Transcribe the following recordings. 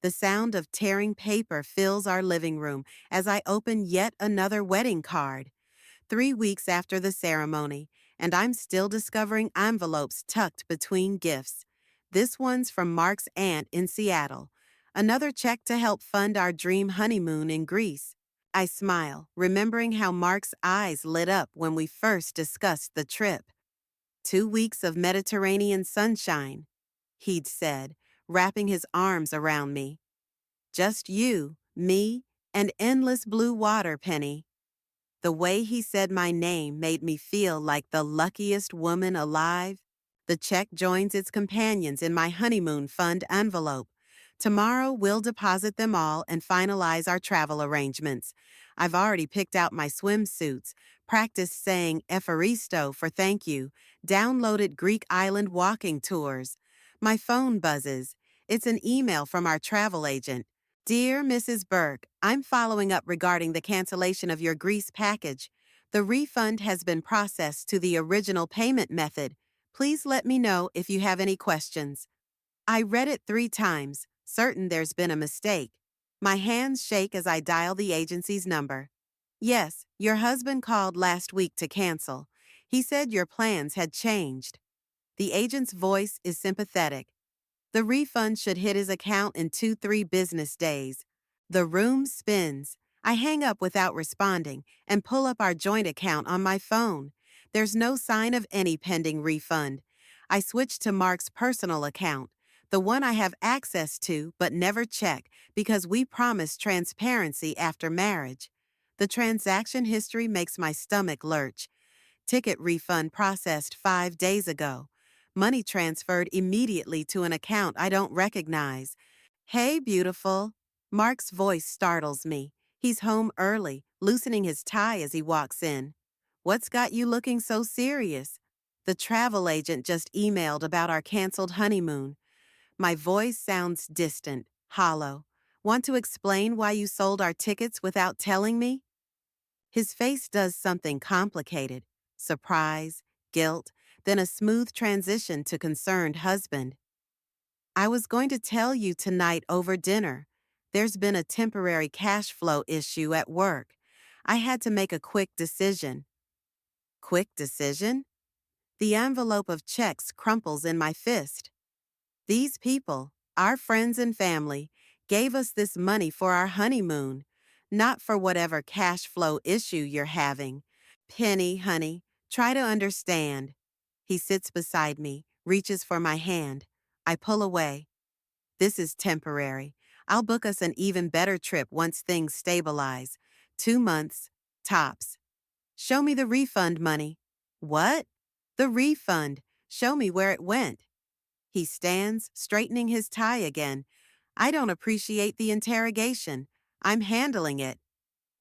The sound of tearing paper fills our living room as I open yet another wedding card. 3 weeks after the ceremony, and I'm still discovering envelopes tucked between gifts. This one's from Mark's aunt in Seattle. Another check to help fund our dream honeymoon in Greece. I smile, remembering how Mark's eyes lit up when we first discussed the trip. 2 weeks of Mediterranean sunshine, he'd said, wrapping his arms around me. Just you, me, and endless blue water, Penny. The way he said my name made me feel like the luckiest woman alive. The check joins its companions in my honeymoon fund envelope. Tomorrow we'll deposit them all and finalize our travel arrangements. I've already picked out my swimsuits, practiced saying Efaristo for thank you, downloaded Greek island walking tours. My phone buzzes. It's an email from our travel agent. Dear Mrs. Burke, I'm following up regarding the cancellation of your Greece package. The refund has been processed to the original payment method. Please let me know if you have any questions. I read it 3 times, certain there's been a mistake. My hands shake as I dial the agency's number. Yes, your husband called last week to cancel. He said your plans had changed. The agent's voice is sympathetic. The refund should hit his account in 2-3 business days. The room spins. I hang up without responding and pull up our joint account on my phone. There's no sign of any pending refund. I switch to Mark's personal account, the one I have access to but never check because we promised transparency after marriage. The transaction history makes my stomach lurch. Ticket refund processed 5 days ago. Money transferred immediately to an account I don't recognize. Hey, beautiful. Mark's voice startles me. He's home early, loosening his tie as he walks in. What's got you looking so serious? The travel agent just emailed about our canceled honeymoon. My voice sounds distant, hollow. Want to explain why you sold our tickets without telling me? His face does something complicated. Surprise, guilt, then a smooth transition to concerned husband. I was going to tell you tonight over dinner. There's been a temporary cash flow issue at work. I had to make a quick decision. Quick decision? The envelope of checks crumples in my fist. These people, our friends and family, gave us this money for our honeymoon, not for whatever cash flow issue you're having. Penny, honey, try to understand. He sits beside me, reaches for my hand. I pull away. This is temporary. I'll book us an even better trip once things stabilize. 2 months, tops. Show me the refund money. What? The refund. Show me where it went. He stands, straightening his tie again. I don't appreciate the interrogation. I'm handling it.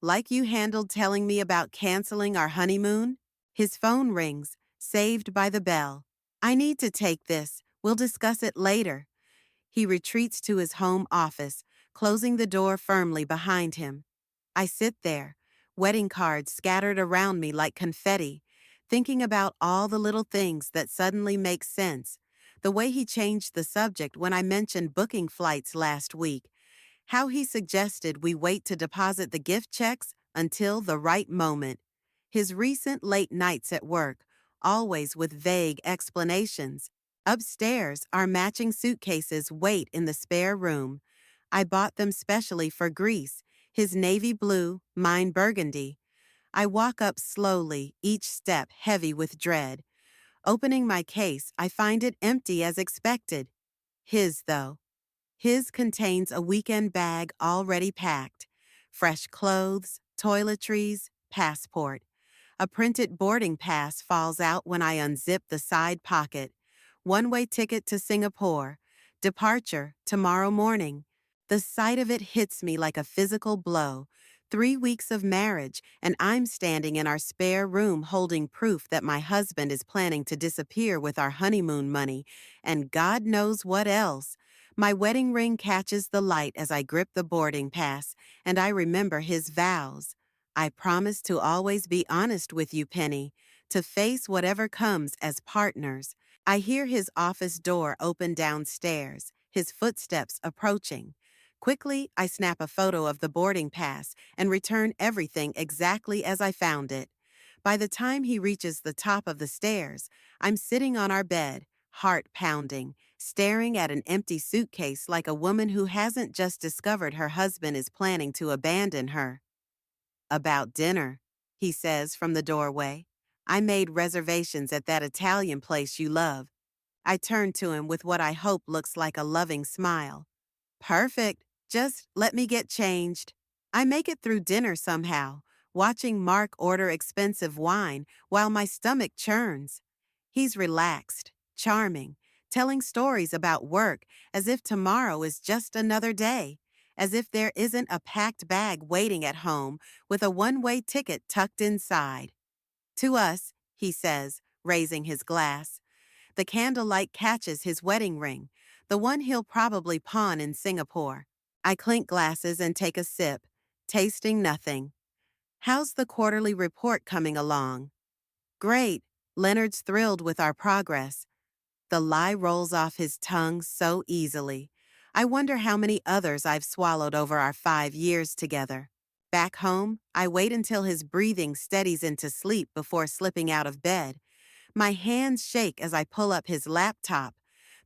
Like you handled telling me about canceling our honeymoon? His phone rings, saved by the bell. I need to take this. We'll discuss it later. He retreats to his home office, closing the door firmly behind him. I sit there, wedding cards scattered around me like confetti, thinking about all the little things that suddenly make sense. The way he changed the subject when I mentioned booking flights last week. How he suggested we wait to deposit the gift checks until the right moment. His recent late nights at work, always with vague explanations. Upstairs, our matching suitcases wait in the spare room. I bought them specially for Greece, his navy blue, mine burgundy. I walk up slowly, each step heavy with dread. Opening my case, I find it empty as expected. His, though. His contains a weekend bag already packed. Fresh clothes, toiletries, passport. A printed boarding pass falls out when I unzip the side pocket. One-way ticket to Singapore. Departure tomorrow morning. The sight of it hits me like a physical blow. 3 weeks of marriage, and I'm standing in our spare room holding proof that my husband is planning to disappear with our honeymoon money, and God knows what else. My wedding ring catches the light as I grip the boarding pass, and I remember his vows. I promise to always be honest with you, Penny, to face whatever comes as partners. I hear his office door open downstairs, his footsteps approaching. Quickly, I snap a photo of the boarding pass and return everything exactly as I found it. By the time he reaches the top of the stairs, I'm sitting on our bed, heart pounding, staring at an empty suitcase like a woman who hasn't just discovered her husband is planning to abandon her. About dinner, he says from the doorway. I made reservations at that Italian place you love. I turn to him with what I hope looks like a loving smile. Perfect. Just let me get changed. I make it through dinner somehow, watching Mark order expensive wine while my stomach churns. He's relaxed, charming, telling stories about work as if tomorrow is just another day, as if there isn't a packed bag waiting at home with a one-way ticket tucked inside. To us, he says, raising his glass. The candlelight catches his wedding ring, the one he'll probably pawn in Singapore. I clink glasses and take a sip, tasting nothing. How's the quarterly report coming along? Great. Leonard's thrilled with our progress. The lie rolls off his tongue so easily. I wonder how many others I've swallowed over our 5 years together. Back home, I wait until his breathing steadies into sleep before slipping out of bed. My hands shake as I pull up his laptop,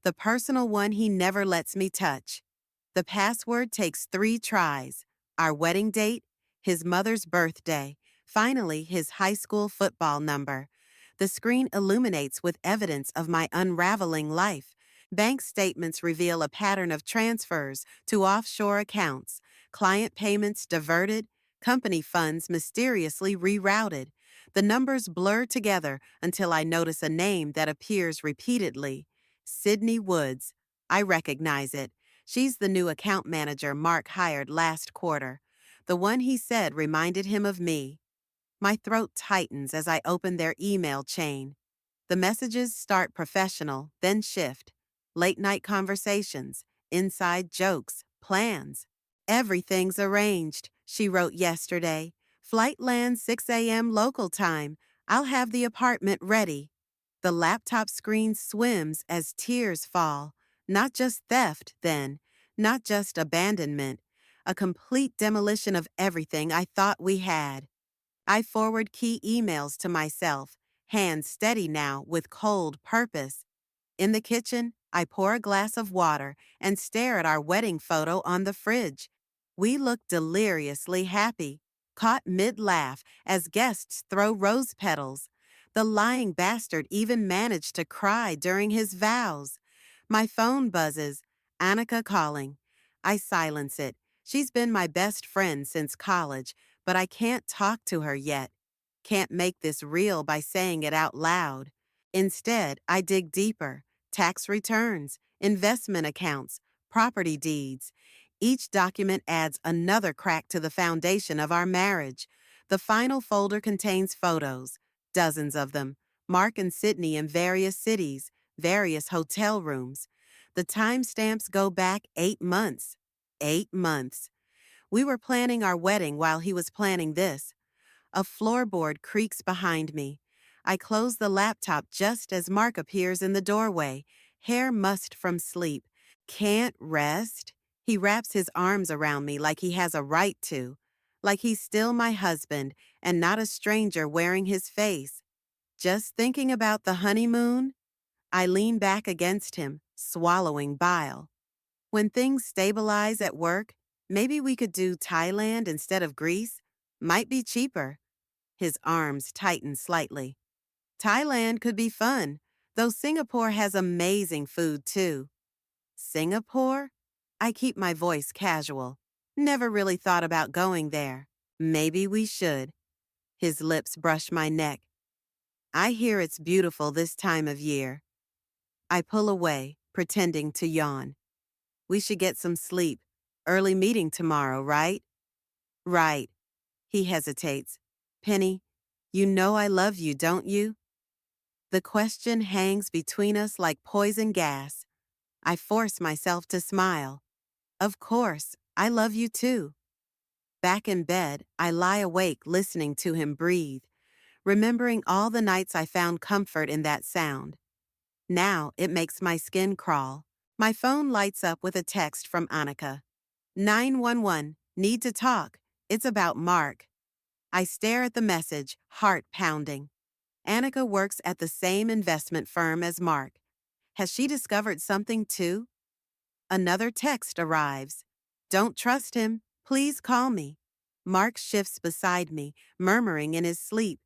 the personal one he never lets me touch. The password takes 3 tries. Our wedding date, his mother's birthday, finally his high school football number. The screen illuminates with evidence of my unraveling life. Bank statements reveal a pattern of transfers to offshore accounts, client payments diverted, company funds mysteriously rerouted. The numbers blur together until I notice a name that appears repeatedly. Sydney Woods. I recognize it. She's the new account manager Mark hired last quarter. The one he said reminded him of me. My throat tightens as I open their email chain. The messages start professional, then shift. Late night conversations, inside jokes, plans. Everything's arranged, she wrote yesterday. Flight lands 6 a.m. local time. I'll have the apartment ready. The laptop screen swims as tears fall. Not just theft, then. Not just abandonment. A complete demolition of everything I thought we had. I forward key emails to myself, hands steady now with cold purpose. In the kitchen, I pour a glass of water and stare at our wedding photo on the fridge. We look deliriously happy, caught mid-laugh as guests throw rose petals. The lying bastard even managed to cry during his vows. My phone buzzes. Annika calling. I silence it. She's been my best friend since college, but I can't talk to her yet. Can't make this real by saying it out loud. Instead, I dig deeper. Tax returns, investment accounts, property deeds. Each document adds another crack to the foundation of our marriage. The final folder contains photos, dozens of them, Mark and Sydney in various cities, various hotel rooms. The timestamps go back 8 months. 8 months. We were planning our wedding while he was planning this. A floorboard creaks behind me. I close the laptop just as Mark appears in the doorway, hair mussed from sleep. Can't rest? He wraps his arms around me like he has a right to, like he's still my husband and not a stranger wearing his face. Just thinking about the honeymoon? I lean back against him, swallowing bile. When things stabilize at work, maybe we could do Thailand instead of Greece. Might be cheaper. His arms tighten slightly. Thailand could be fun, though Singapore has amazing food too. Singapore? I keep my voice casual. Never really thought about going there. Maybe we should. His lips brush my neck. I hear it's beautiful this time of year. I pull away, pretending to yawn. We should get some sleep. Early meeting tomorrow, right? Right. He hesitates. Penny, you know I love you, don't you? The question hangs between us like poison gas. I force myself to smile. Of course, I love you too. Back in bed, I lie awake listening to him breathe, remembering all the nights I found comfort in that sound. Now it makes my skin crawl. My phone lights up with a text from Annika. 911. Need to talk. It's about Mark. I stare at the message, heart pounding. Annika works at the same investment firm as Mark. Has she discovered something too? Another text arrives. Don't trust him. Please call me. Mark shifts beside me, murmuring in his sleep.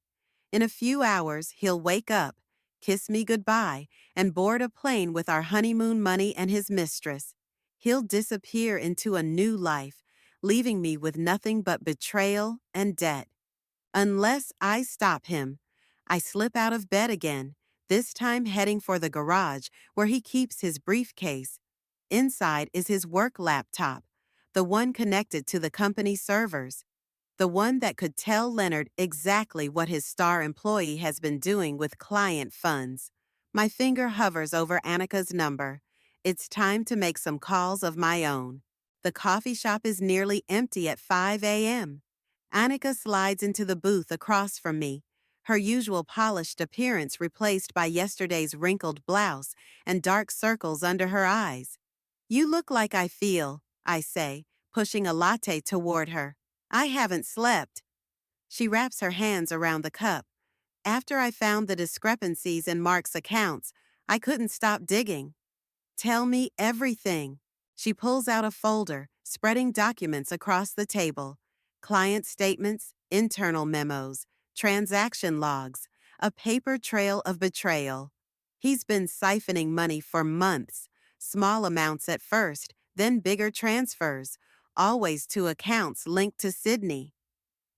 In a few hours, he'll wake up, kiss me goodbye, and board a plane with our honeymoon money and his mistress. He'll disappear into a new life, leaving me with nothing but betrayal and debt. Unless I stop him, I slip out of bed again, this time heading for the garage where he keeps his briefcase. Inside is his work laptop, the one connected to the company servers, the one that could tell Leonard exactly what his star employee has been doing with client funds. My finger hovers over Annika's number. It's time to make some calls of my own. The coffee shop is nearly empty at 5 a.m. Annika slides into the booth across from me, her usual polished appearance replaced by yesterday's wrinkled blouse and dark circles under her eyes. You look like I feel, I say, pushing a latte toward her. I haven't slept. She wraps her hands around the cup. After I found the discrepancies in Mark's accounts, I couldn't stop digging. Tell me everything. She pulls out a folder, spreading documents across the table. Client statements, internal memos, transaction logs, a paper trail of betrayal. He's been siphoning money for months, small amounts at first, then bigger transfers, always to accounts linked to Sydney.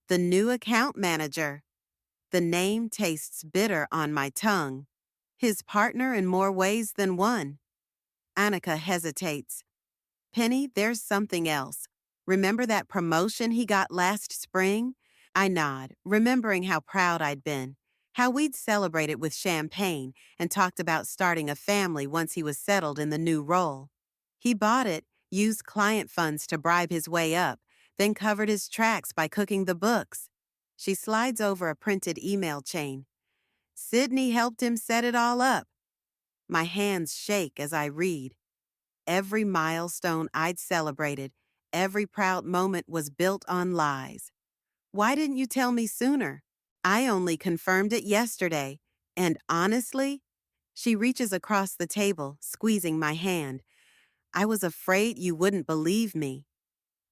The new account manager. The name tastes bitter on my tongue. His partner in more ways than one. Annika hesitates. Penny, there's something else. Remember that promotion he got last spring? I nod, remembering how proud I'd been, how we'd celebrated with champagne and talked about starting a family once he was settled in the new role. He bought it, used client funds to bribe his way up, then covered his tracks by cooking the books. She slides over a printed email chain. Sydney helped him set it all up. My hands shake as I read. Every milestone I'd celebrated, every proud moment was built on lies. Why didn't you tell me sooner? I only confirmed it yesterday. And honestly, she reaches across the table, squeezing my hand. I was afraid you wouldn't believe me.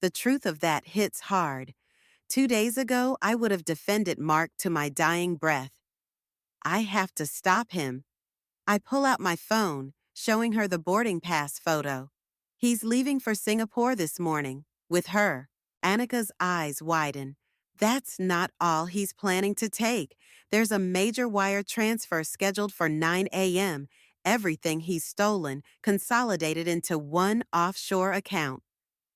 The truth of that hits hard. 2 days ago, I would have defended Mark to my dying breath. I have to stop him. I pull out my phone, showing her the boarding pass photo. He's leaving for Singapore this morning, with her. Annika's eyes widen. That's not all he's planning to take. There's a major wire transfer scheduled for 9 a.m. Everything he's stolen consolidated into one offshore account.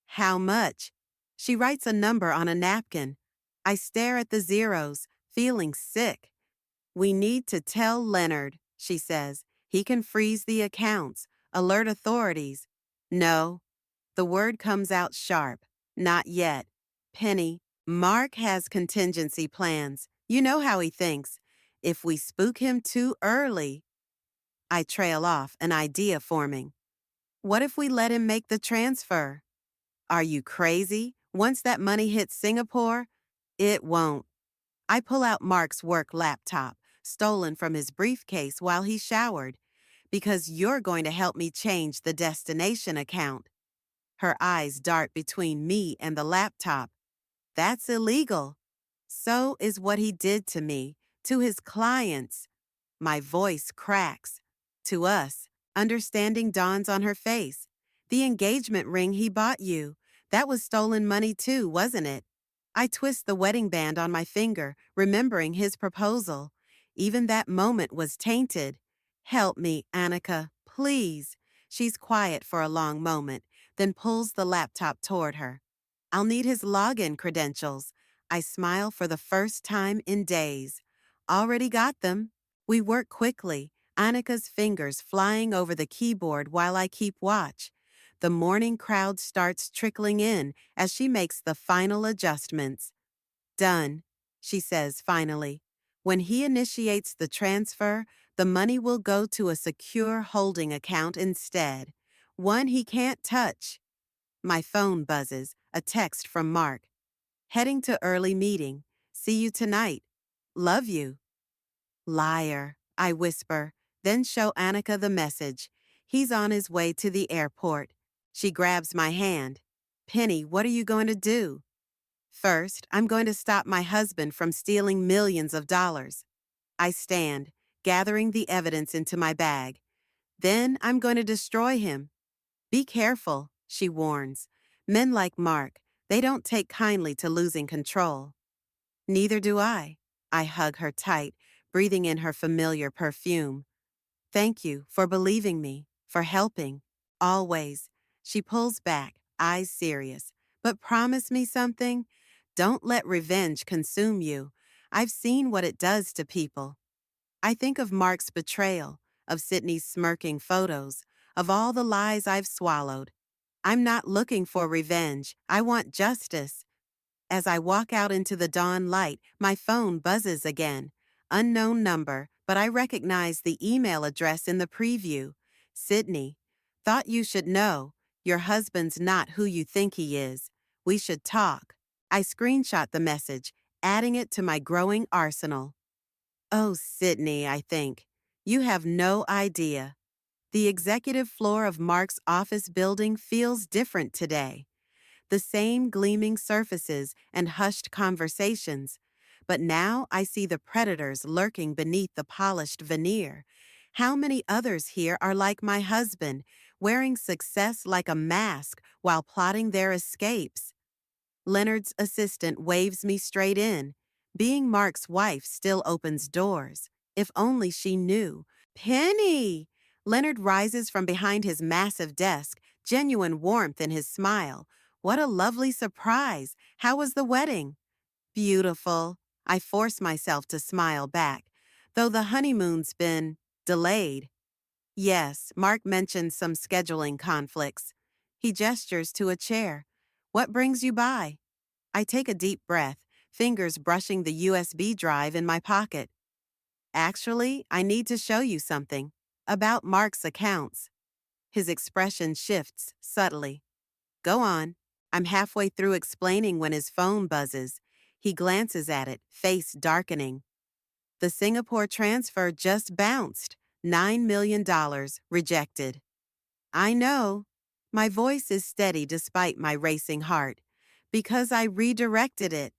How much? She writes a number on a napkin. I stare at the zeros, feeling sick. We need to tell Leonard, she says. He can freeze the accounts, alert authorities. No. The word comes out sharp. Not yet. Penny, Mark has contingency plans. You know how he thinks. If we spook him too early. I trail off, an idea forming. What if we let him make the transfer? Are you crazy? Once that money hits Singapore, it won't. I pull out Mark's work laptop, stolen from his briefcase while he showered, because you're going to help me change the destination account. Her eyes dart between me and the laptop. That's illegal. So is what he did to me, to his clients. My voice cracks. To us, understanding dawns on her face. The engagement ring he bought you. That was stolen money too, wasn't it? I twist the wedding band on my finger, remembering his proposal. Even that moment was tainted. Help me, Annika, please. She's quiet for a long moment, then pulls the laptop toward her. I'll need his login credentials. I smile for the first time in days. Already got them. We work quickly, Annika's fingers flying over the keyboard while I keep watch. The morning crowd starts trickling in as she makes the final adjustments. Done, she says finally. When he initiates the transfer, the money will go to a secure holding account instead, one he can't touch. My phone buzzes, a text from Mark. Heading to early meeting. See you tonight. Love you. Liar, I whisper, then show Annika the message. He's on his way to the airport. She grabs my hand. Penny, what are you going to do? First, I'm going to stop my husband from stealing millions of dollars. I stand, gathering the evidence into my bag. Then I'm going to destroy him. Be careful, she warns. Men like Mark, they don't take kindly to losing control. Neither do I. I hug her tight, breathing in her familiar perfume. Thank you for believing me, for helping. Always. She pulls back, eyes serious. But promise me something. Don't let revenge consume you. I've seen what it does to people. I think of Mark's betrayal, of Sydney's smirking photos, of all the lies I've swallowed. I'm not looking for revenge. I want justice. As I walk out into the dawn light, my phone buzzes again. Unknown number, but I recognize the email address in the preview. Sydney. Thought you should know. Your husband's not who you think he is. We should talk. I screenshot the message, adding it to my growing arsenal. Oh, Sydney, I think. You have no idea. The executive floor of Mark's office building feels different today. The same gleaming surfaces and hushed conversations. But now I see the predators lurking beneath the polished veneer. How many others here are like my husband, wearing success like a mask while plotting their escapes? Leonard's assistant waves me straight in. Being Mark's wife still opens doors. If only she knew. Penny! Leonard rises from behind his massive desk, genuine warmth in his smile. What a lovely surprise. How was the wedding? Beautiful. I force myself to smile back, though the honeymoon's been delayed. Yes, Mark mentioned some scheduling conflicts. He gestures to a chair. What brings you by? I take a deep breath, fingers brushing the USB drive in my pocket. Actually, I need to show you something. About Mark's accounts. His expression shifts subtly. Go on. I'm halfway through explaining when his phone buzzes. He glances at it, face darkening. The Singapore transfer just bounced. $9 million rejected. I know. My voice is steady despite my racing heart. Because I redirected it.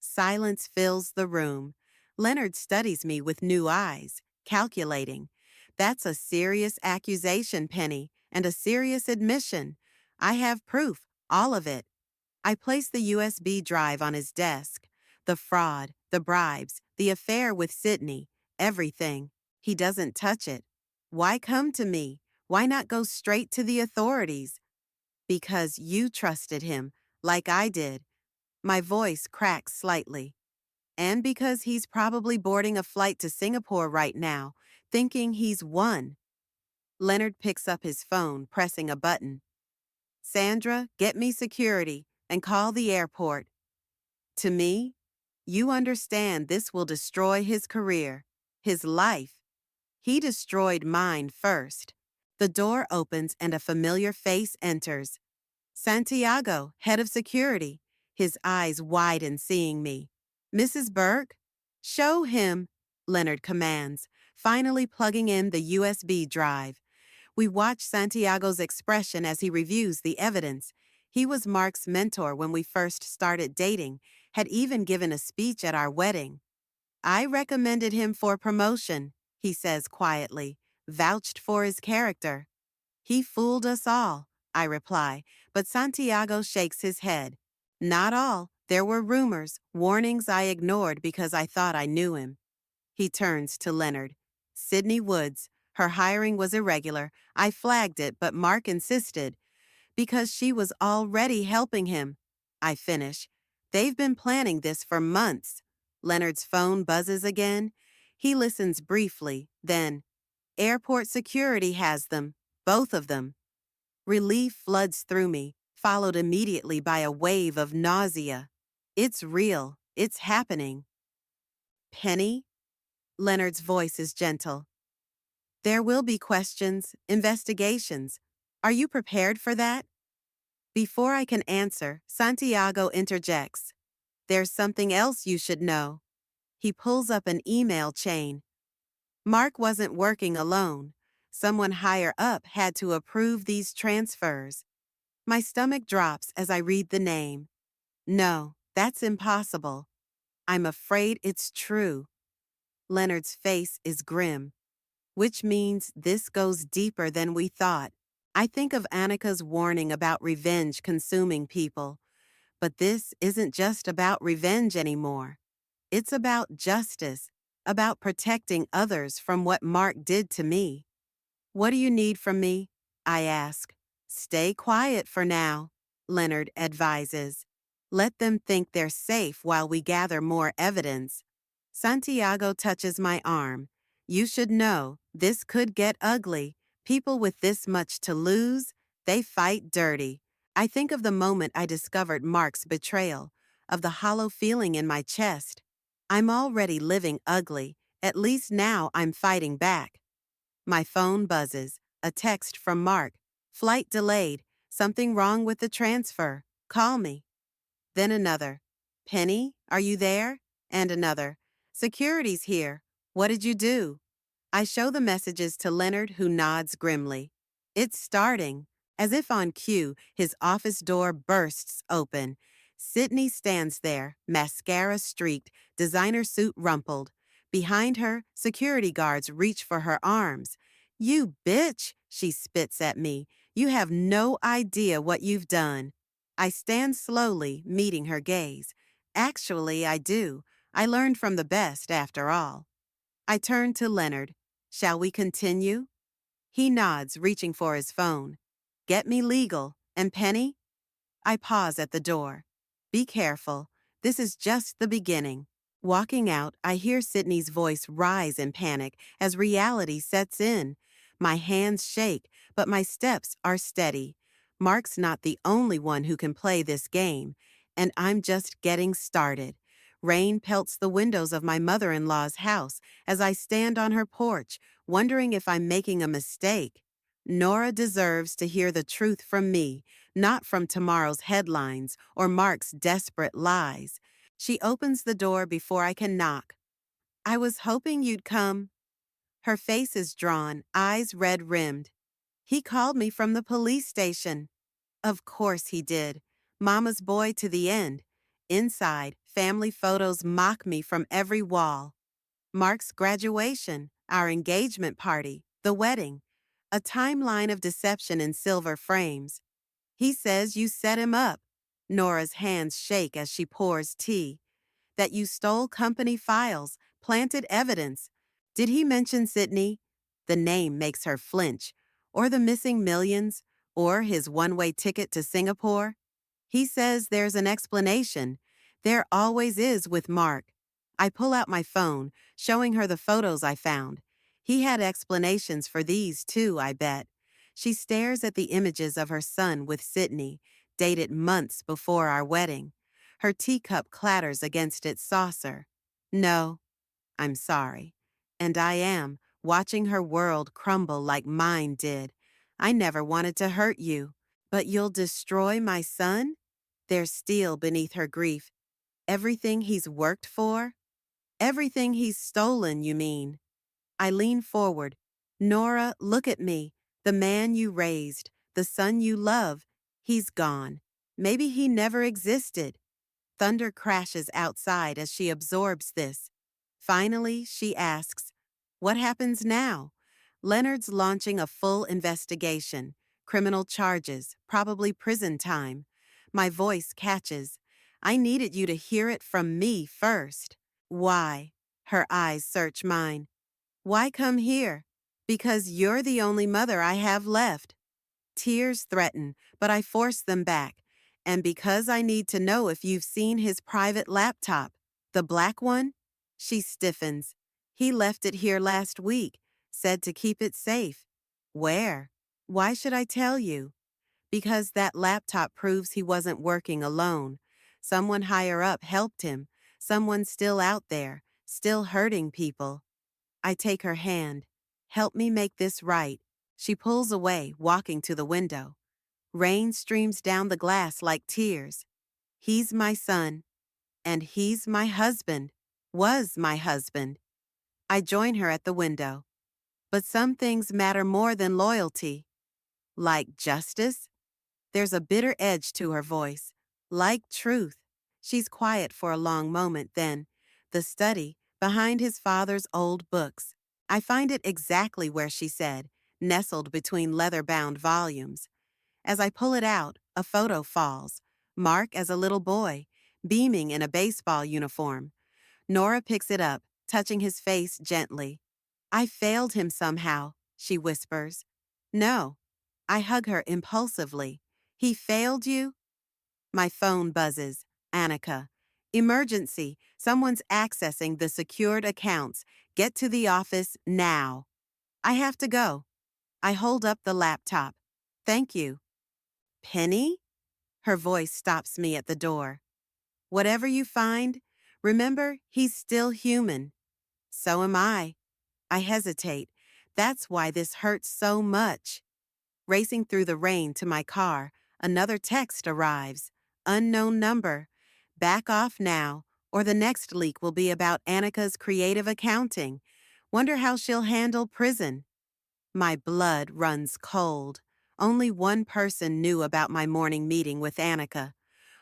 Silence fills the room. Leonard studies me with new eyes, calculating. That's a serious accusation, Penny, and a serious admission. I have proof, all of it. I place the USB drive on his desk. The fraud, the bribes, the affair with Sydney, everything. He doesn't touch it. Why come to me? Why not go straight to the authorities? Because you trusted him, like I did. My voice cracks slightly. And because he's probably boarding a flight to Singapore right now, thinking he's won. Leonard picks up his phone, pressing a button. Sandra, get me security and call the airport. To me, you understand this will destroy his career, his life. He destroyed mine first. The door opens and a familiar face enters. Santiago, head of security, his eyes widen seeing me. Mrs. Burke? Show him, Leonard commands, finally plugging in the USB drive. We watch Santiago's expression as he reviews the evidence. He was Mark's mentor when we first started dating, had even given a speech at our wedding. I recommended him for promotion, he says quietly, vouched for his character. He fooled us all, I reply, but Santiago shakes his head. Not all. There were rumors, warnings I ignored because I thought I knew him. He turns to Leonard. Sydney Woods. Her hiring was irregular. I flagged it, but Mark insisted. Because she was already helping him. I finish. They've been planning this for months. Leonard's phone buzzes again. He listens briefly, then, airport security has them, both of them. Relief floods through me, followed immediately by a wave of nausea. It's real. It's happening. Penny? Leonard's voice is gentle. There will be questions, investigations. Are you prepared for that? Before I can answer, Santiago interjects. There's something else you should know. He pulls up an email chain. Mark wasn't working alone. Someone higher up had to approve these transfers. My stomach drops as I read the name. No, that's impossible. I'm afraid it's true. Leonard's face is grim, which means this goes deeper than we thought. I think of Annika's warning about revenge consuming people, but this isn't just about revenge anymore. It's about justice, about protecting others from what Mark did to me. What do you need from me? I ask. Stay quiet for now, Leonard advises. Let them think they're safe while we gather more evidence. Santiago touches my arm. You should know, this could get ugly. People with this much to lose, they fight dirty. I think of the moment I discovered Mark's betrayal, of the hollow feeling in my chest. I'm already living ugly. At least now I'm fighting back. My phone buzzes. A text from Mark. Flight delayed. Something wrong with the transfer. Call me. Then another. Penny, are you there? And another. Security's here. What did you do? I show the messages to Leonard, who nods grimly. It's starting. As if on cue, his office door bursts open. Sydney stands there, mascara streaked, designer suit rumpled. Behind her, security guards reach for her arms. You bitch, she spits at me. You have no idea what you've done. I stand slowly, meeting her gaze. Actually, I do. I learned from the best, after all. I turn to Leonard. Shall we continue? He nods, reaching for his phone. Get me legal. And Penny? I pause at the door. Be careful. This is just the beginning. Walking out, I hear Sydney's voice rise in panic as reality sets in. My hands shake, but my steps are steady. Mark's not the only one who can play this game, and I'm just getting started. Rain pelts the windows of my mother-in-law's house as I stand on her porch, wondering if I'm making a mistake. Nora deserves to hear the truth from me, not from tomorrow's headlines or Mark's desperate lies. She opens the door before I can knock. I was hoping you'd come. Her face is drawn, eyes red-rimmed. He called me from the police station. Of course he did. Mama's boy to the end. Inside, family photos mock me from every wall. Mark's graduation, our engagement party, the wedding. A timeline of deception in silver frames. He says you set him up. Nora's hands shake as she pours tea. That you stole company files, planted evidence. Did he mention Sydney? The name makes her flinch. Or the missing millions? Or his one-way ticket to Singapore? He says there's an explanation. There always is with Mark. I pull out my phone, showing her the photos I found. He had explanations for these too, I bet. She stares at the images of her son with Sydney, dated months before our wedding. Her teacup clatters against its saucer. No, I'm sorry. And I am, watching her world crumble like mine did. I never wanted to hurt you. But you'll destroy my son? There's steel beneath her grief. Everything he's worked for? Everything he's stolen, you mean? I lean forward. Nora, look at me. The man you raised, the son you love, he's gone. Maybe he never existed. Thunder crashes outside as she absorbs this. Finally, she asks, what happens now? Leonard's launching a full investigation. Criminal charges, probably prison time. My voice catches. I needed you to hear it from me first. Why? Her eyes search mine. Why come here? Because you're the only mother I have left. Tears threaten, but I force them back. And because I need to know if you've seen his private laptop. The black one? She stiffens. He left it here last week, said to keep it safe. Where? Why should I tell you? Because that laptop proves he wasn't working alone. Someone higher up helped him. Someone still out there, still hurting people. I take her hand. Help me make this right. She pulls away, walking to the window. Rain streams down the glass like tears. He's my son, and he's my husband, was my husband. I join her at the window. But some things matter more than loyalty. Like justice? There's a bitter edge to her voice. Like truth. She's quiet for a long moment, then, the study, behind his father's old books. I find it exactly where she said, nestled between leather-bound volumes. As I pull it out, a photo falls. Mark as a little boy, beaming in a baseball uniform. Nora picks it up, touching his face gently. I failed him somehow, she whispers. No. I hug her impulsively. He failed you? My phone buzzes. Annika. Emergency. Someone's accessing the secured accounts. Get to the office now. I have to go. I hold up the laptop. Thank you. Penny? Her voice stops me at the door. Whatever you find, remember he's still human. So am I. I hesitate. That's why this hurts so much. Racing through the rain to my car, another text arrives. Unknown number. Back off now, or the next leak will be about Annika's creative accounting. Wonder how she'll handle prison. My blood runs cold. Only one person knew about my morning meeting with Annika.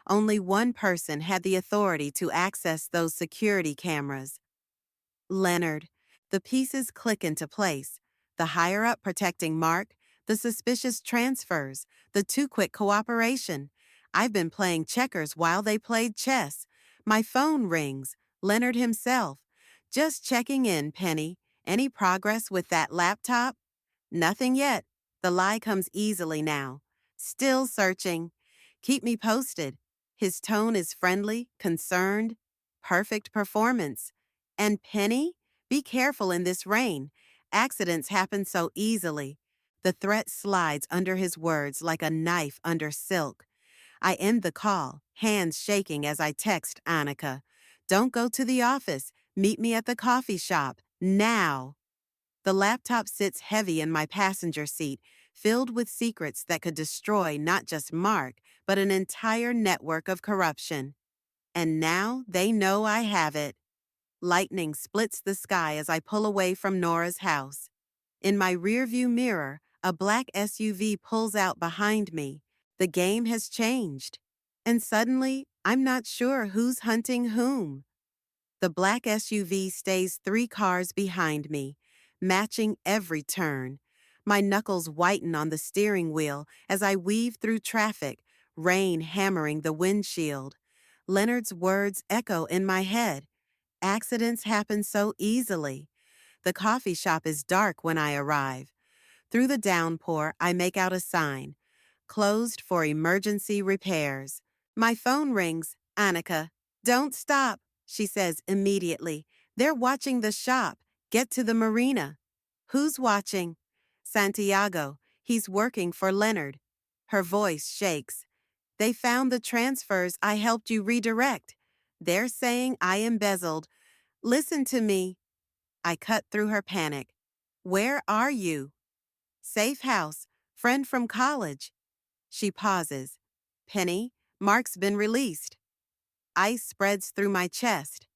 Only one person had the authority to access those security cameras. Leonard. The pieces click into place. The higher-up protecting Mark, the suspicious transfers, the too-quick cooperation. I've been playing checkers while they played chess. My phone rings. Leonard himself. Just checking in, Penny. Any progress with that laptop? Nothing yet. The lie comes easily now. Still searching. Keep me posted. His tone is friendly, concerned. Perfect performance. And Penny? Be careful in this rain. Accidents happen so easily. The threat slides under his words like a knife under silk. I end the call, hands shaking as I text Annika. Don't go to the office. Meet me at the coffee shop. Now. The laptop sits heavy in my passenger seat, filled with secrets that could destroy not just Mark, but an entire network of corruption. And now they know I have it. Lightning splits the sky as I pull away from Nora's house. In my rearview mirror, a black SUV pulls out behind me. The game has changed. And suddenly, I'm not sure who's hunting whom. The black SUV stays 3 cars behind me, matching every turn. My knuckles whiten on the steering wheel as I weave through traffic, rain hammering the windshield. Leonard's words echo in my head. Accidents happen so easily. The coffee shop is dark when I arrive. Through the downpour, I make out a sign. Closed for emergency repairs. My phone rings. Annika. Don't stop, she says immediately. They're watching the shop. Get to the marina. Who's watching? Santiago. He's working for Leonard. Her voice shakes. They found the transfers I helped you redirect. They're saying I embezzled. Listen to me. I cut through her panic. Where are you? Safe house. Friend from college. She pauses. Penny, Mark's been released. Ice spreads through my chest.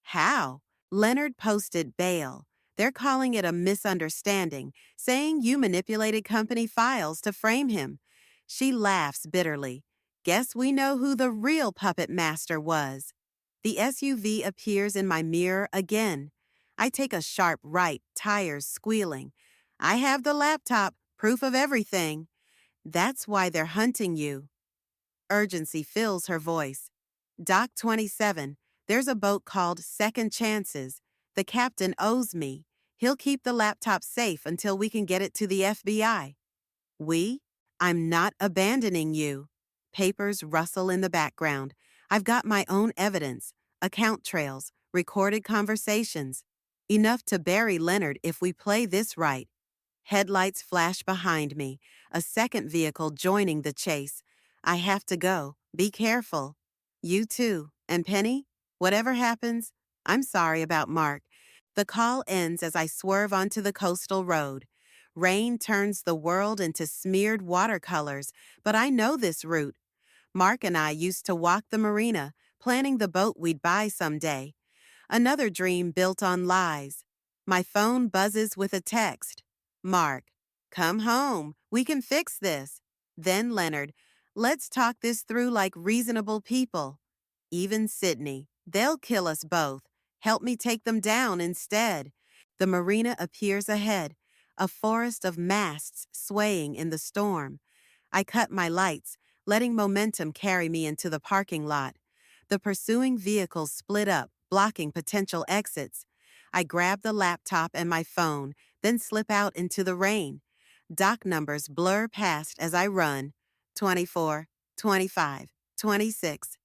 How? Leonard posted bail. They're calling it a misunderstanding, saying you manipulated company files to frame him. She laughs bitterly. Guess we know who the real puppet master was. The SUV appears in my mirror again. I take a sharp right, tires squealing. I have the laptop, proof of everything. That's why they're hunting you. Urgency fills her voice. Dock 27, there's a boat called Second Chances. The captain owes me. He'll keep the laptop safe until we can get it to the FBI. We? I'm not abandoning you. Papers rustle in the background. I've got my own evidence, account trails, recorded conversations. Enough to bury Leonard if we play this right. Headlights flash behind me, a second vehicle joining the chase. I have to go. Be careful. You too. And Penny, whatever happens, I'm sorry about Mark. The call ends as I swerve onto the coastal road. Rain turns the world into smeared watercolors, but I know this route. Mark and I used to walk the marina, planning the boat we'd buy someday. Another dream built on lies. My phone buzzes with a text. Mark, come home. We can fix this. Then Leonard, let's talk this through like reasonable people. Even Sydney, they'll kill us both. Help me take them down instead. The marina appears ahead, a forest of masts swaying in the storm. I cut my lights, letting momentum carry me into the parking lot. The pursuing vehicles split up, blocking potential exits. I grab the laptop and my phone, then slip out into the rain. Dock numbers blur past as I run. 24, 25, 26.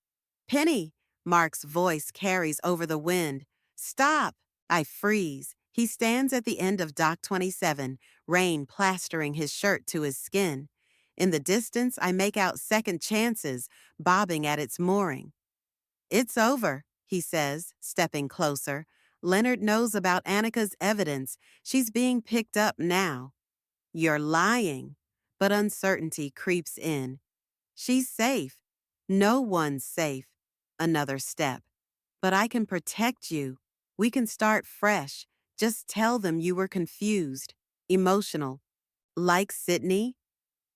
Penny! Mark's voice carries over the wind. Stop! I freeze. He stands at the end of Dock 27, rain plastering his shirt to his skin. In the distance, I make out second chances, bobbing at its mooring. It's over, he says, stepping closer. Leonard knows about Annika's evidence. She's being picked up now. You're lying. But uncertainty creeps in. She's safe. No one's safe. Another step. But I can protect you. We can start fresh. Just tell them you were confused, emotional. Like Sydney?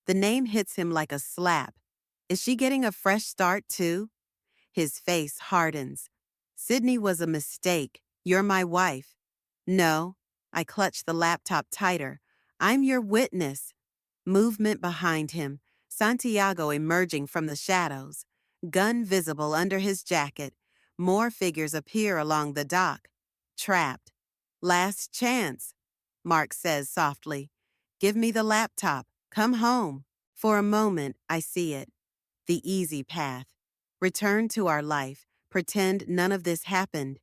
The name hits him like a slap. Is she getting a fresh start too? His face hardens. Sydney was a mistake. You're my wife. No. I clutch the laptop tighter. I'm your witness. Movement behind him. Santiago emerging from the shadows. Gun visible under his jacket. More figures appear along the dock. Trapped. Last chance, Mark says softly. Give me the laptop. Come home. For a moment, I see it. The easy path. Return to our life. Pretend none of this happened.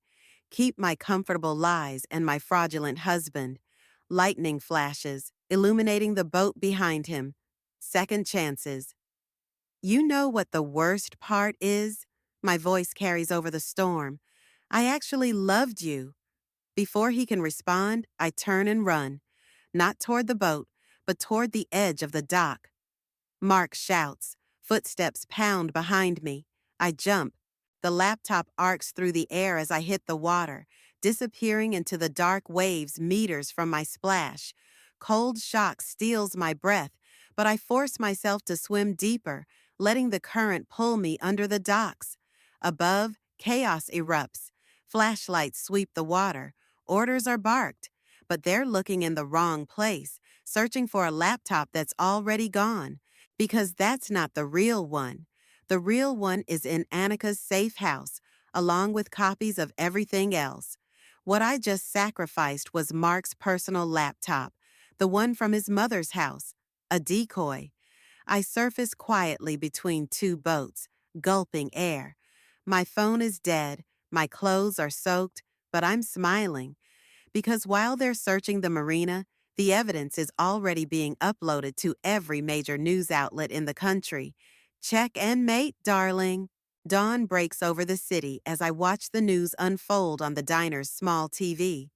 Keep my comfortable lies and my fraudulent husband. Lightning flashes, illuminating the boat behind him. Second chances. You know what the worst part is? My voice carries over the storm. I actually loved you. Before he can respond, I turn and run. Not toward the boat, but toward the edge of the dock. Mark shouts. Footsteps pound behind me. I jump. The laptop arcs through the air as I hit the water, disappearing into the dark waves meters from my splash. Cold shock steals my breath, but I force myself to swim deeper, letting the current pull me under the docks. Above, chaos erupts. Flashlights sweep the water. Orders are barked, but they're looking in the wrong place, searching for a laptop that's already gone. Because that's not the real one. The real one is in Annika's safe house, along with copies of everything else. What I just sacrificed was Mark's personal laptop, the one from his mother's house, a decoy. I surface quietly between two boats, gulping air. My phone is dead, my clothes are soaked, but I'm smiling. Because while they're searching the marina, the evidence is already being uploaded to every major news outlet in the country. Check and mate, darling. Dawn breaks over the city as I watch the news unfold on the diner's small TV.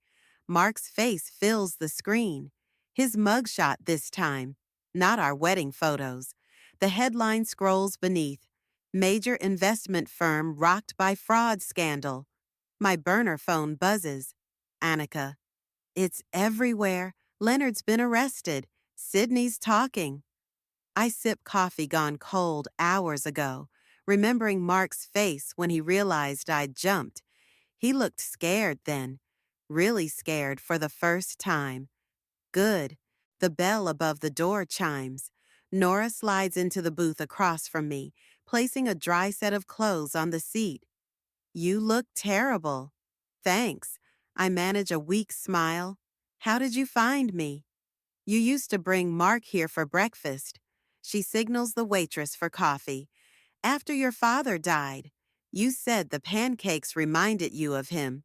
Mark's face fills the screen. His mugshot this time, not our wedding photos. The headline scrolls beneath. Major investment firm rocked by fraud scandal. My burner phone buzzes. Annika. It's everywhere. Leonard's been arrested. Sydney's talking. I sip coffee gone cold hours ago, remembering Mark's face when he realized I'd jumped. He looked scared then, really scared for the first time. Good. The bell above the door chimes. Nora slides into the booth across from me, placing a dry set of clothes on the seat. You look terrible. Thanks. I manage a weak smile. How did you find me? You used to bring Mark here for breakfast. She signals the waitress for coffee. After your father died, you said the pancakes reminded you of him.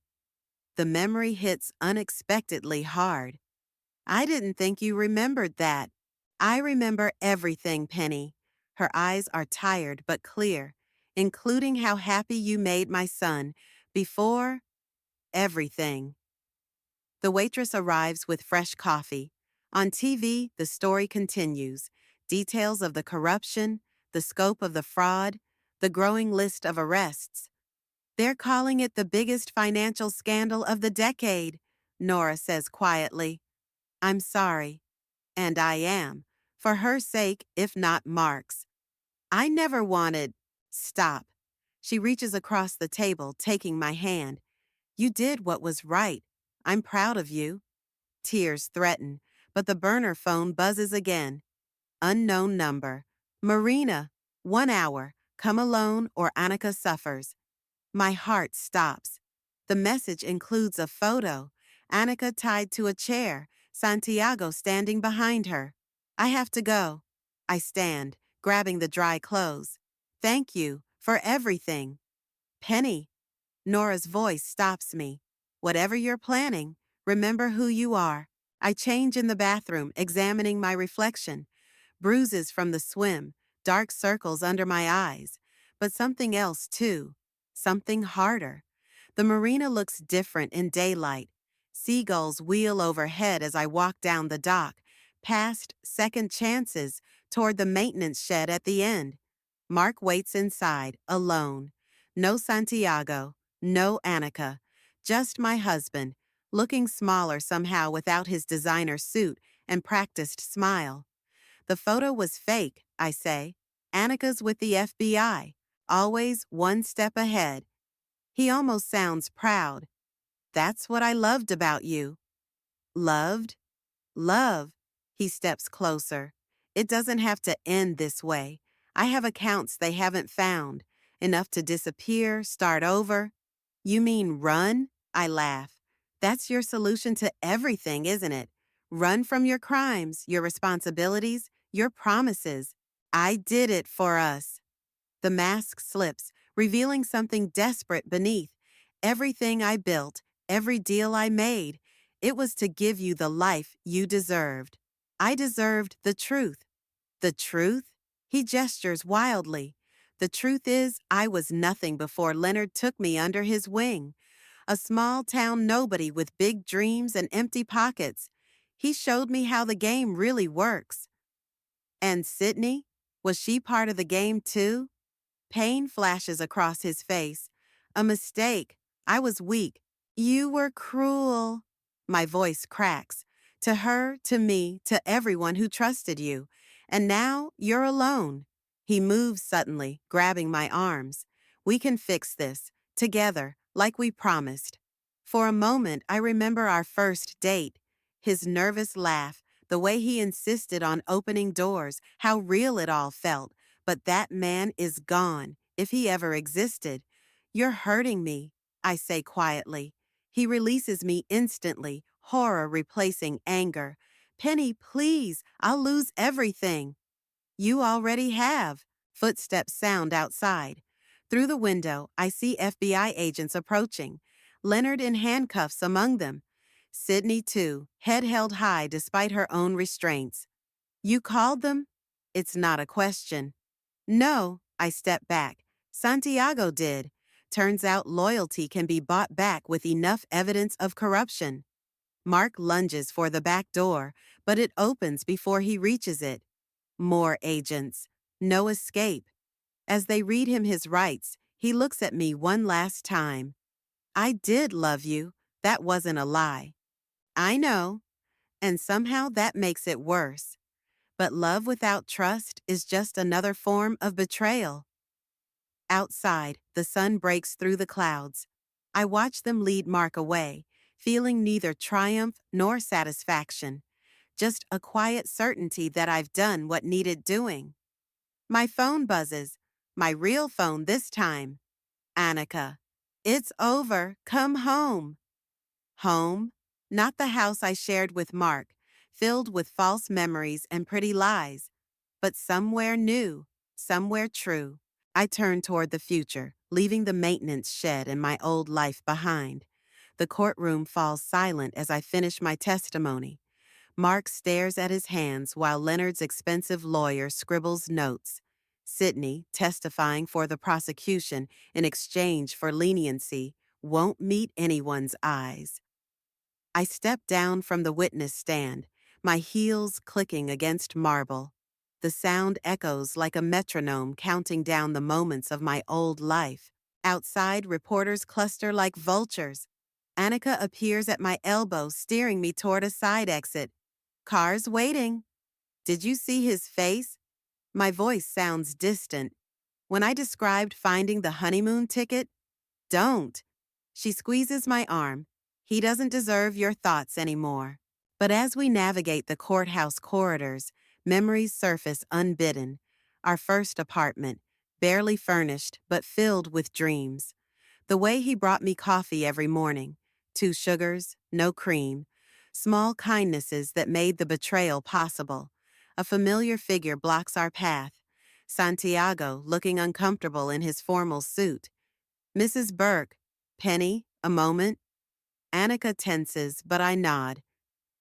The memory hits unexpectedly hard. I didn't think you remembered that. I remember everything, Penny. Her eyes are tired but clear, including how happy you made my son before everything. The waitress arrives with fresh coffee. On TV, the story continues. Details of the corruption, the scope of the fraud, the growing list of arrests. They're calling it the biggest financial scandal of the decade, Nora says quietly. I'm sorry. And I am. For her sake, if not Mark's. I never wanted. Stop. She reaches across the table, taking my hand. You did what was right. I'm proud of you. Tears threaten, but the burner phone buzzes again. Unknown number. Marina. 1 hour. Come alone or Annika suffers. My heart stops. The message includes a photo. Annika tied to a chair, Santiago standing behind her. I have to go. I stand, grabbing the dry clothes. Thank you for everything. Penny. Nora's voice stops me. Whatever you're planning, remember who you are. I change in the bathroom, examining my reflection. Bruises from the swim, dark circles under my eyes. But something else, too. Something harder. The marina looks different in daylight. Seagulls wheel overhead as I walk down the dock, past second chances, toward the maintenance shed at the end. Mark waits inside, alone. No Santiago, no Annika. Just my husband, looking smaller somehow without his designer suit and practiced smile. The photo was fake, I say. Annika's with the FBI, always one step ahead. He almost sounds proud. That's what I loved about you. Loved? Love. He steps closer. It doesn't have to end this way. I have accounts they haven't found. Enough to disappear, start over. You mean run? I laugh. That's your solution to everything, isn't it? Run from your crimes, your responsibilities, your promises. I did it for us. The mask slips, revealing something desperate beneath. Everything I built, every deal I made, it was to give you the life you deserved. I deserved the truth. The truth? He gestures wildly. The truth is, I was nothing before Leonard took me under his wing. A small town nobody with big dreams and empty pockets. He showed me how the game really works. And Sydney? Was she part of the game too? Pain flashes across his face. A mistake. I was weak. You were cruel. My voice cracks. To her, to me, to everyone who trusted you. And now you're alone. He moves suddenly, grabbing my arms. We can fix this, together, like we promised. For a moment, I remember our first date. His nervous laugh, the way he insisted on opening doors, how real it all felt. But that man is gone, if he ever existed. You're hurting me, I say quietly. He releases me instantly, horror replacing anger. Penny, please, I'll lose everything. You already have. Footsteps sound outside. Through the window, I see FBI agents approaching. Leonard in handcuffs among them. Sydney, too, head held high despite her own restraints. You called them? It's not a question. No, I step back. Santiago did. Turns out loyalty can be bought back with enough evidence of corruption. Mark lunges for the back door, but it opens before he reaches it. More agents. No escape. As they read him his rights, he looks at me one last time. I did love you. That wasn't a lie. I know. And somehow that makes it worse. But love without trust is just another form of betrayal. Outside, the sun breaks through the clouds. I watch them lead Mark away, feeling neither triumph nor satisfaction, just a quiet certainty that I've done what needed doing. My phone buzzes, my real phone this time. Annika. It's over. Come home. Home? Not the house I shared with Mark, filled with false memories and pretty lies, but somewhere new, somewhere true. I turn toward the future, leaving the maintenance shed and my old life behind. The courtroom falls silent as I finish my testimony. Mark stares at his hands while Leonard's expensive lawyer scribbles notes. Sydney, testifying for the prosecution in exchange for leniency, won't meet anyone's eyes. I step down from the witness stand, my heels clicking against marble. The sound echoes like a metronome counting down the moments of my old life. Outside, reporters cluster like vultures. Annika appears at my elbow, steering me toward a side exit. Car's waiting. Did you see his face? My voice sounds distant. When I described finding the honeymoon ticket, don't. She squeezes my arm. He doesn't deserve your thoughts anymore. But as we navigate the courthouse corridors, memories surface unbidden. Our first apartment, barely furnished but filled with dreams. The way he brought me coffee every morning, 2 sugars, no cream, small kindnesses that made the betrayal possible. A familiar figure blocks our path. Santiago, looking uncomfortable in his formal suit. Mrs. Burke, Penny, a moment. Annika tenses, but I nod.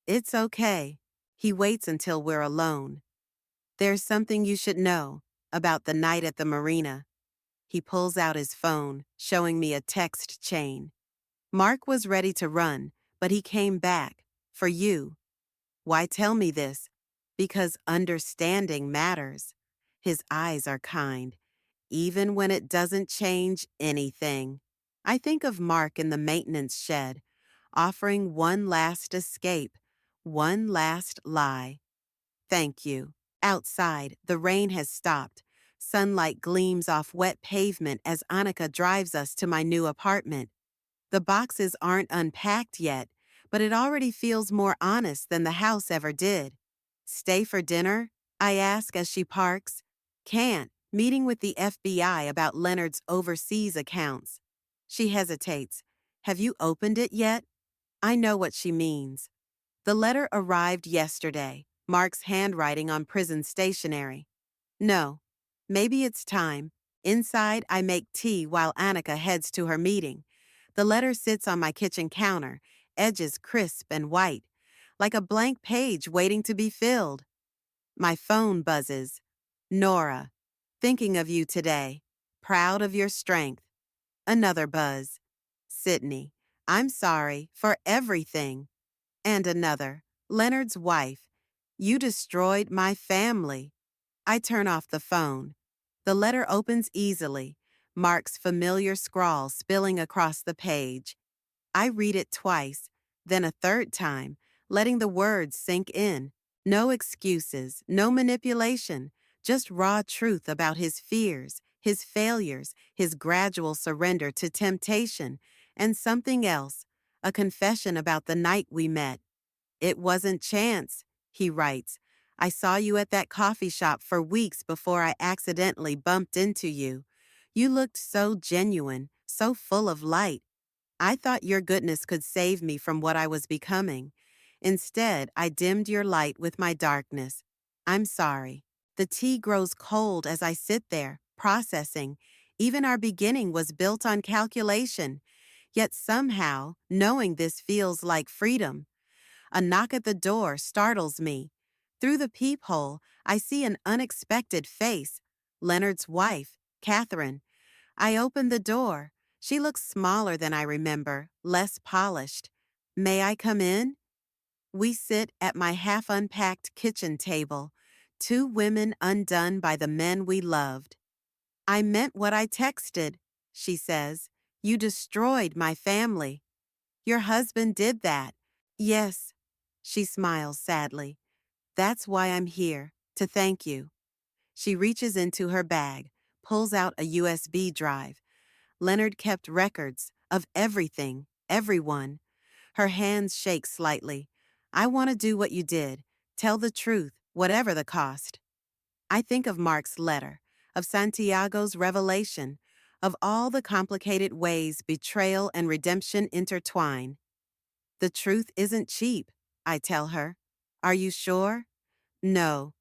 It's okay. He waits until we're alone. There's something you should know about the night at the marina. He pulls out his phone, showing me a text chain. Mark was ready to run, but he came back. For you. Why tell me this? Because understanding matters. His eyes are kind, even when it doesn't change anything. I think of Mark in the maintenance shed, offering one last escape, one last lie. Thank you. Outside, the rain has stopped. Sunlight gleams off wet pavement as Annika drives us to my new apartment. The boxes aren't unpacked yet, but it already feels more honest than the house ever did. Stay for dinner? I ask as she parks. Can't. Meeting with the FBI about Leonard's overseas accounts. She hesitates. Have you opened it yet? I know what she means. The letter arrived yesterday, Mark's handwriting on prison stationery. No. Maybe it's time. Inside, I make tea while Annika heads to her meeting. The letter sits on my kitchen counter, edges crisp and white, like a blank page waiting to be filled. My phone buzzes. Nora, thinking of you today. Proud of your strength. Another buzz. Sydney, I'm sorry for everything. And another. Leonard's wife. You destroyed my family. I turn off the phone. The letter opens easily, Mark's familiar scrawl spilling across the page. I read it twice, then a third time, letting the words sink in. No excuses, no manipulation, just raw truth about his fears, his failures, his gradual surrender to temptation, and something else, a confession about the night we met. It wasn't chance, he writes. I saw you at that coffee shop for weeks before I accidentally bumped into you. You looked so genuine, so full of light. I thought your goodness could save me from what I was becoming. Instead, I dimmed your light with my darkness. I'm sorry. The tea grows cold as I sit there, processing. Even our beginning was built on calculation. Yet somehow, knowing this feels like freedom. A knock at the door startles me. Through the peephole, I see an unexpected face. Leonard's wife, Catherine. I open the door. She looks smaller than I remember, less polished. May I come in? We sit at my half-unpacked kitchen table, 2 women undone by the men we loved. I meant what I texted, she says. You destroyed my family. Your husband did that. Yes, she smiles sadly. That's why I'm here, to thank you. She reaches into her bag, pulls out a USB drive. Leonard kept records of everything, everyone. Her hands shake slightly. I want to do what you did. Tell the truth, whatever the cost. I think of Mark's letter, of Santiago's revelation, of all the complicated ways betrayal and redemption intertwine. The truth isn't cheap, I tell her. Are you sure? No.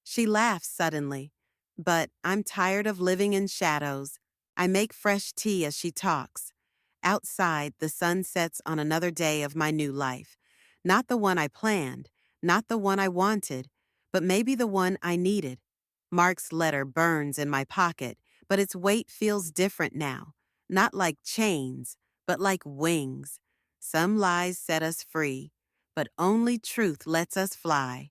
She laughs suddenly. But I'm tired of living in shadows. I make fresh tea as she talks. Outside, the sun sets on another day of my new life. Not the one I planned, not the one I wanted, but maybe the one I needed. Mark's letter burns in my pocket, but its weight feels different now. Not like chains, but like wings. Some lies set us free. but only truth lets us fly.